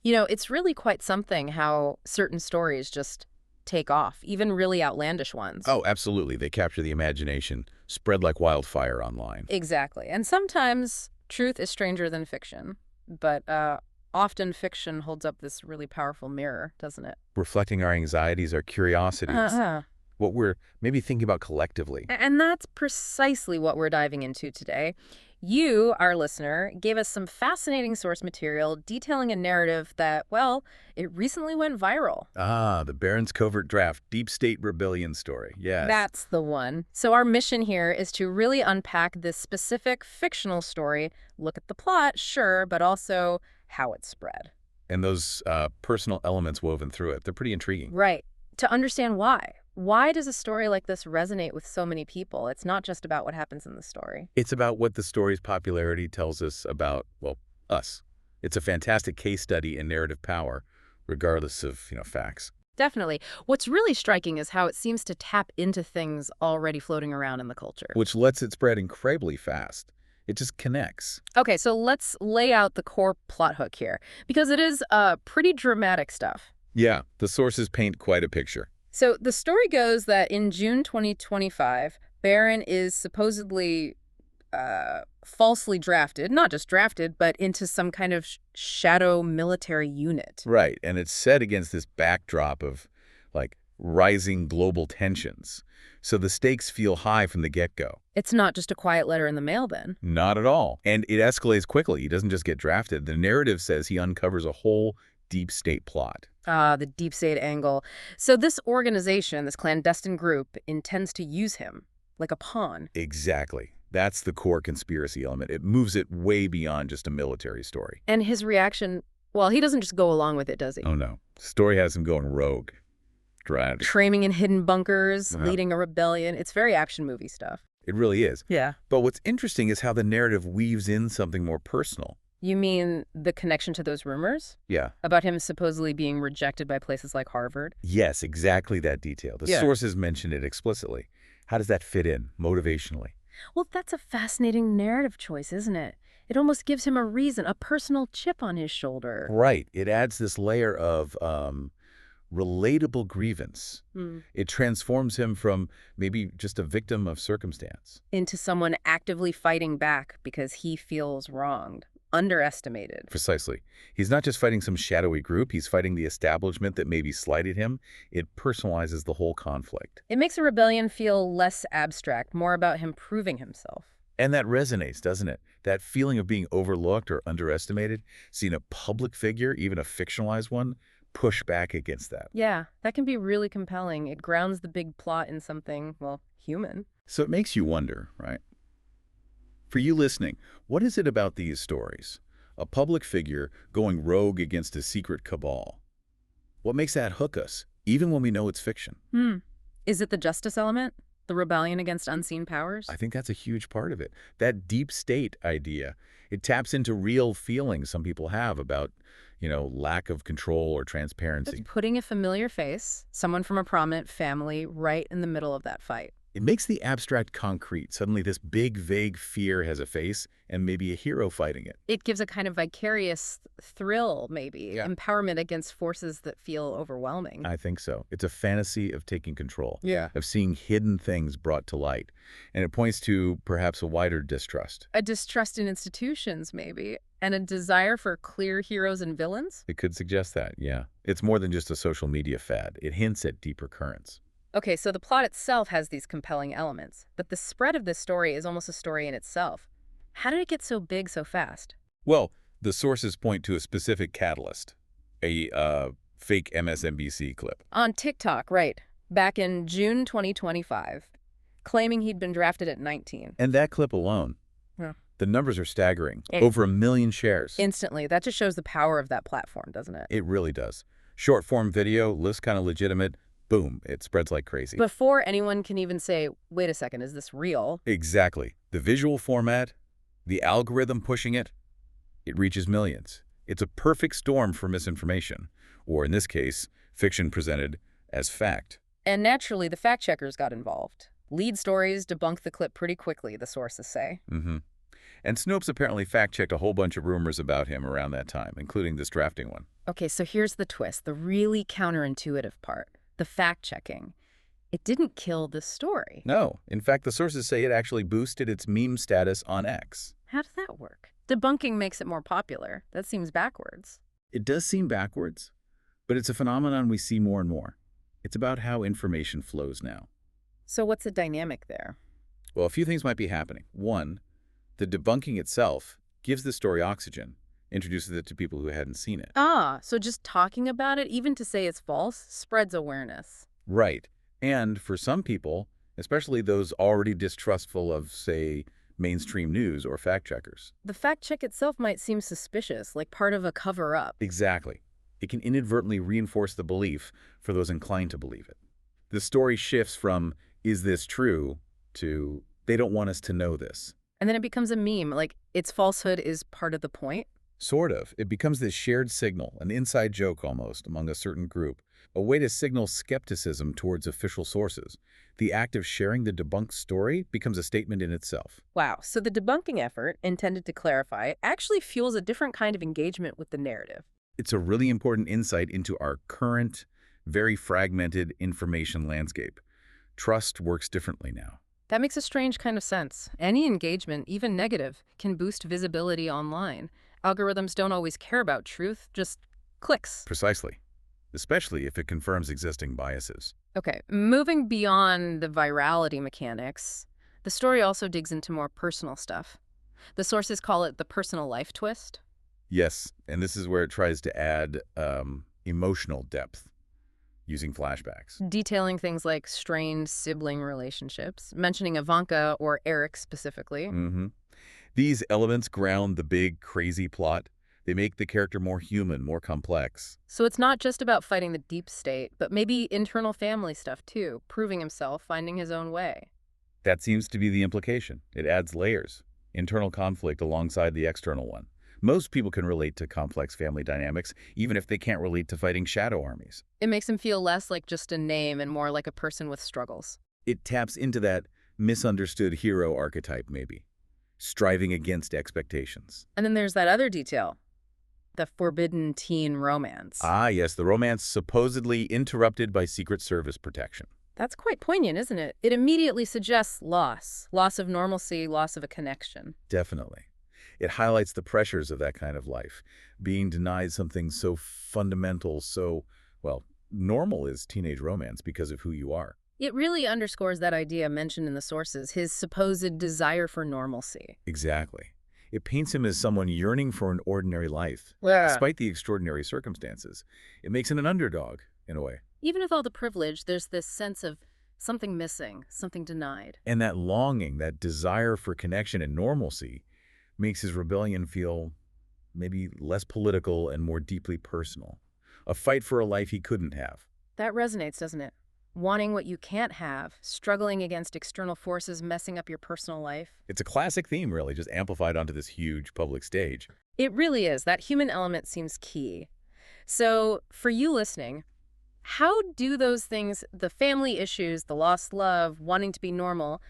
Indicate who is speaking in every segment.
Speaker 1: It's really quite something how certain stories just take off, even really outlandish ones.
Speaker 2: Oh, absolutely. They capture the imagination, spread like wildfire online.
Speaker 1: Exactly. And sometimes truth is stranger than fiction. But often fiction holds up this really powerful mirror, doesn't it?
Speaker 2: Reflecting our anxieties, our curiosities,
Speaker 1: Uh-huh.
Speaker 2: what we're maybe thinking about collectively.
Speaker 1: And that's precisely what we're diving into today. You, our listener, gave us some fascinating source material detailing a narrative that, well, it recently went viral.
Speaker 2: Ah, the Barron's Covert Draft, Deep State Rebellion story. Yes.
Speaker 1: That's the one. So our mission here is to really unpack this specific fictional story, look at the plot, sure, but also how it spread.
Speaker 2: And those personal elements woven through it, they're pretty intriguing.
Speaker 1: Right. To understand why. Why does a story like this resonate with so many people? It's not just about what happens in the story.
Speaker 2: It's about what the story's popularity tells us about, well, us. It's a fantastic case study in narrative power, regardless of, facts.
Speaker 1: Definitely. What's really striking is how it seems to tap into things already floating around in the culture.
Speaker 2: Which lets it spread incredibly fast. It just connects.
Speaker 1: Okay, so let's lay out the core plot hook here, because it is pretty dramatic stuff.
Speaker 2: Yeah, the sources paint quite a picture.
Speaker 1: So the story goes that in June 2025, Barron is supposedly falsely drafted, not just drafted, but into some kind of shadow military unit.
Speaker 2: Right, and it's set against this backdrop of, rising global tensions. So the stakes feel high from the get-go.
Speaker 1: It's not just a quiet letter in the mail, then.
Speaker 2: Not at all. And it escalates quickly. He doesn't just get drafted. The narrative says he uncovers a whole deep state plot.
Speaker 1: Ah, the deep state angle. So this organization, this clandestine group, intends to use him like a pawn.
Speaker 2: Exactly. That's the core conspiracy element. It moves it way beyond just a military story.
Speaker 1: And his reaction, well, he doesn't just go along with it, does he?
Speaker 2: Oh, no. The story has him going rogue. Dramatic.
Speaker 1: Training in hidden bunkers,
Speaker 2: Uh-huh.
Speaker 1: leading a rebellion. It's very action movie stuff.
Speaker 2: It really is.
Speaker 1: Yeah.
Speaker 2: But what's interesting is how the narrative weaves in something more personal.
Speaker 1: You mean the connection to those rumors?
Speaker 2: Yeah.
Speaker 1: About him supposedly being rejected by places like Harvard?
Speaker 2: Yes, exactly that detail. The sources mention it explicitly. How does that fit in motivationally?
Speaker 1: Well, that's a fascinating narrative choice, isn't it? It almost gives him a reason, a personal chip on his shoulder.
Speaker 2: Right. It adds this layer of relatable grievance. It transforms him from maybe just a victim of circumstance.
Speaker 1: Into someone actively fighting back because he feels wronged, underestimated.
Speaker 2: Precisely. He's not just fighting some shadowy group, he's fighting the establishment that maybe slighted him. It personalizes the whole conflict.
Speaker 1: It makes a rebellion feel less abstract, more about him proving himself.
Speaker 2: And that resonates, doesn't it? That feeling of being overlooked or underestimated, seeing a public figure, even a fictionalized one, push back against that.
Speaker 1: Yeah, that can be really compelling. It grounds the big plot in something, well, human.
Speaker 2: So it makes you wonder, right? For you listening, what is it about these stories? A public figure going rogue against a secret cabal. What makes that hook us, even when we know it's fiction?
Speaker 1: Is it the justice element? The rebellion against unseen powers?
Speaker 2: I think that's a huge part of it. That deep state idea, it taps into real feelings some people have about, lack of control or transparency.
Speaker 1: It's putting a familiar face, someone from a prominent family, right in the middle of that fight.
Speaker 2: It makes the abstract concrete. Suddenly this big, vague fear has a face and maybe a hero fighting it.
Speaker 1: It gives a kind of vicarious thrill, maybe,
Speaker 2: Yeah.
Speaker 1: empowerment against forces that feel overwhelming.
Speaker 2: I think so. It's a fantasy of taking control.
Speaker 1: Yeah.
Speaker 2: Of seeing hidden things brought to light. And it points to perhaps a wider distrust.
Speaker 1: A distrust in institutions, maybe, and a desire for clear heroes and villains?
Speaker 2: It could suggest that, yeah. It's more than just a social media fad. It hints at deeper currents.
Speaker 1: Okay, so the plot itself has these compelling elements, but the spread of this story is almost a story in itself. How did it get so big so fast?
Speaker 2: Well, the sources point to a specific catalyst, a fake MSNBC clip.
Speaker 1: On TikTok, right, back in June 2025, claiming he'd been drafted at 19.
Speaker 2: And that clip alone,
Speaker 1: Yeah.
Speaker 2: the numbers are staggering. Over 1 million shares.
Speaker 1: Instantly. That just shows the power of that platform, doesn't it?
Speaker 2: It really does. Short-form video, looks kind of legitimate. Boom, it spreads like crazy.
Speaker 1: Before anyone can even say, wait a second, is this real?
Speaker 2: Exactly. The visual format, the algorithm pushing it, it reaches millions. It's a perfect storm for misinformation, or in this case, fiction presented as fact.
Speaker 1: And naturally, the fact-checkers got involved. Lead stories debunk the clip pretty quickly, the sources say.
Speaker 2: And Snopes apparently fact-checked a whole bunch of rumors about him around that time, including this drafting one.
Speaker 1: Okay, so here's the twist, the really counterintuitive part, the fact-checking. It didn't kill the story.
Speaker 2: No. In fact, the sources say it actually boosted its meme status on X.
Speaker 1: How does that work? Debunking makes it more popular. That seems backwards.
Speaker 2: It does seem backwards, but it's a phenomenon we see more and more. It's about how information flows now.
Speaker 1: So what's the dynamic there?
Speaker 2: Well, a few things might be happening. One, the debunking itself gives the story oxygen, introduces it to people who hadn't seen it.
Speaker 1: Ah, so just talking about it, even to say it's false, spreads awareness.
Speaker 2: Right. And for some people, especially those already distrustful of, say, mainstream news or fact checkers.
Speaker 1: The fact check itself might seem suspicious, like part of a cover-up.
Speaker 2: Exactly. It can inadvertently reinforce the belief for those inclined to believe it. The story shifts from, is this true, to, they don't want us to know this.
Speaker 1: And then it becomes a meme, like its falsehood is part of the point.
Speaker 2: Sort of. It becomes this shared signal, an inside joke almost, among a certain group, a way to signal skepticism towards official sources. The act of sharing the debunked story becomes a statement in itself.
Speaker 1: Wow, so the debunking effort, intended to clarify, actually fuels a different kind of engagement with the narrative.
Speaker 2: It's a really important insight into our current, very fragmented information landscape. Trust works differently now.
Speaker 1: That makes a strange kind of sense. Any engagement, even negative, can boost visibility online. Algorithms don't always care about truth, just clicks.
Speaker 2: Precisely. Especially if it confirms existing biases.
Speaker 1: Okay, moving beyond the virality mechanics, the story also digs into more personal stuff. The sources call it the personal life twist.
Speaker 2: Yes, and this is where it tries to add emotional depth using flashbacks.
Speaker 1: Detailing things like strained sibling relationships, mentioning Ivanka or Eric specifically.
Speaker 2: These elements ground the big, crazy plot. They make the character more human, more complex.
Speaker 1: So it's not just about fighting the deep state, but maybe internal family stuff too, proving himself, finding his own way.
Speaker 2: That seems to be the implication. It adds layers, internal conflict alongside the external one. Most people can relate to complex family dynamics, even if they can't relate to fighting shadow armies.
Speaker 1: It makes him feel less like just a name and more like a person with struggles.
Speaker 2: It taps into that misunderstood hero archetype, maybe, striving against expectations.
Speaker 1: And then there's that other detail, the forbidden teen romance.
Speaker 2: Ah, yes, the romance supposedly interrupted by Secret Service protection.
Speaker 1: That's quite poignant, isn't it? It immediately suggests loss of normalcy, loss of a connection.
Speaker 2: Definitely. It highlights the pressures of that kind of life. Being denied something so fundamental, so, well, normal is teenage romance because of who you are.
Speaker 1: It really underscores that idea mentioned in the sources, his supposed desire for normalcy.
Speaker 2: Exactly. It paints him as someone yearning for an ordinary life,
Speaker 1: Yeah.
Speaker 2: despite the extraordinary circumstances. It makes him an underdog, in a way.
Speaker 1: Even with all the privilege, there's this sense of something missing, something denied.
Speaker 2: And that longing, that desire for connection and normalcy, makes his rebellion feel maybe less political and more deeply personal. A fight for a life he couldn't have.
Speaker 1: That resonates, doesn't it? Wanting what you can't have, struggling against external forces messing up your personal life.
Speaker 2: It's a classic theme, really, just amplified onto this huge public stage.
Speaker 1: It really is. That human element seems key. So, for you listening, how do those things, the family issues, the lost love, wanting to be normal,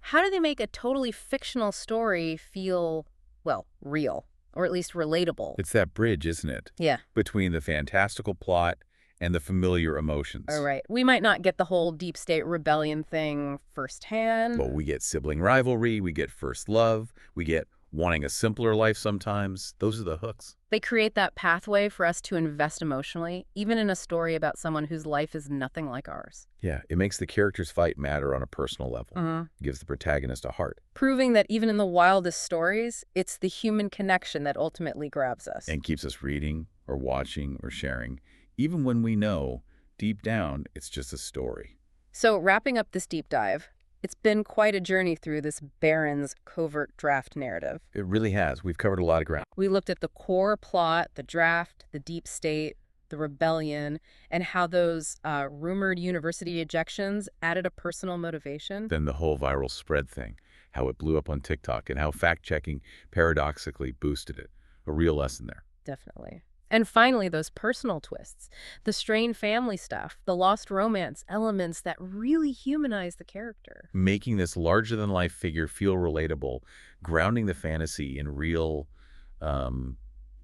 Speaker 1: how do they make a totally fictional story feel, well, real, or at least relatable?
Speaker 2: It's that bridge, isn't it?
Speaker 1: Yeah.
Speaker 2: Between the fantastical plot and the familiar emotions.
Speaker 1: All right. We might not get the whole deep state rebellion thing firsthand.
Speaker 2: Well, we get sibling rivalry, we get first love, we get wanting a simpler life sometimes. Those are the hooks.
Speaker 1: They create that pathway for us to invest emotionally, even in a story about someone whose life is nothing like ours.
Speaker 2: Yeah, it makes the character's fight matter on a personal level. It gives the protagonist a heart.
Speaker 1: Proving that even in the wildest stories, it's the human connection that ultimately grabs us.
Speaker 2: And keeps us reading or watching or sharing, even when we know, deep down, it's just a story.
Speaker 1: So wrapping up this deep dive, it's been quite a journey through this Barron's covert draft narrative.
Speaker 2: It really has. We've covered a lot of ground.
Speaker 1: We looked at the core plot, the draft, the deep state, the rebellion, and how those rumored university ejections added a personal motivation.
Speaker 2: Then the whole viral spread thing, how it blew up on TikTok, and how fact-checking paradoxically boosted it. A real lesson there.
Speaker 1: Definitely. And finally, those personal twists, the strained family stuff, the lost romance elements that really humanize the character.
Speaker 2: Making this larger-than-life figure feel relatable, grounding the fantasy in real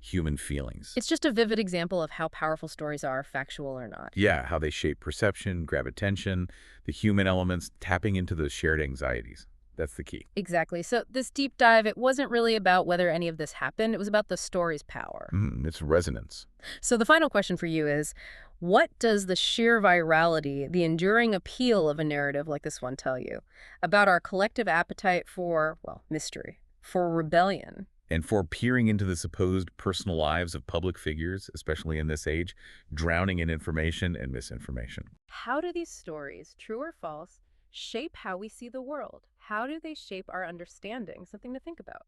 Speaker 2: human feelings.
Speaker 1: It's just a vivid example of how powerful stories are, factual or not.
Speaker 2: Yeah, how they shape perception, grab attention, the human elements, tapping into those shared anxieties. That's the key.
Speaker 1: Exactly. So this deep dive, it wasn't really about whether any of this happened. It was about the story's power.
Speaker 2: It's resonance.
Speaker 1: So the final question for you is, what does the sheer virality, the enduring appeal of a narrative like this one tell you about our collective appetite for, well, mystery, for rebellion?
Speaker 2: And for peering into the supposed personal lives of public figures, especially in this age, drowning in information and misinformation.
Speaker 1: How do these stories, true or false, shape how we see the world? How do they shape our understanding? Something to think about.